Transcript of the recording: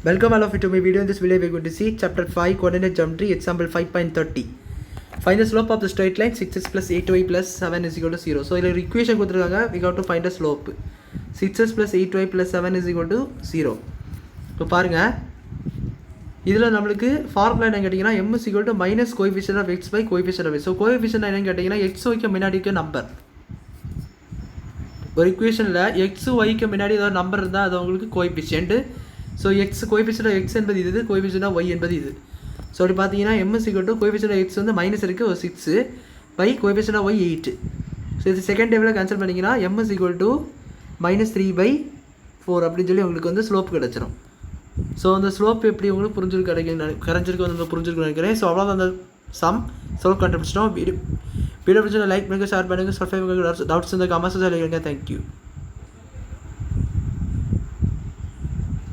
Welcome all of you to my video. In this video we are going to see chapter 5 coordinate geometry example 5.30. Find the slope of the straight line 6x plus 8y plus 7 is equal to 0. So இதில் equation கொடுத்துருக்காங்க, we got to find the slope. 6x plus 8y plus 7 is equal to 0. இப்போ பாருங்க, இதில் நம்மளுக்கு formula என்ன கேட்டிங்கன்னா m is equal to minus coefficient of x by coefficient of y. So coefficient என்னன்னு கேட்டிங்கன்னா xyக்கு முன்னாடி இருக்க நம்பர். ஒரு equationல xyக்கு முன்னாடி ஏதாவது நம்பர் இருந்தால் அது உங்களுக்கு coefficient. So x coefficient of x என்பது இது, கோஎஃபிஷியன்ட் ஆஃப் ஒய் என்பது இது. ஸோ அப்படி பார்த்தீங்கன்னா m is equal to coefficient of x வந்து மைனஸ் இருக்குது ஒரு 6 by coefficient of y 8. So இது செகண்ட் டேபிளில் கேன்சல் பண்ணிங்கன்னா m is equal to -3/4 அப்படின்னு சொல்லி உங்களுக்கு வந்து ஸ்லோப் கிடச்சிரும். ஸோ அந்த ஸ்லோப் எப்படி உங்களுக்கு புரிஞ்சிருக்குன்னு நினைக்கிறேன். ஸோ அவ்வளோதான் அந்த சம் ஸ்லோப் கண்டுபிடிச்சிட்டோம். வீடியோ பிடிச்சா லைக் பண்ணுங்கள், ஷேர் பண்ணுங்கள், சப்ஸ்கிரைப் பண்ணுங்கள். டவுட்ஸ் இந்த கமெண்ட்ஸ் சொல்லுங்கள். தேங்க்யூ.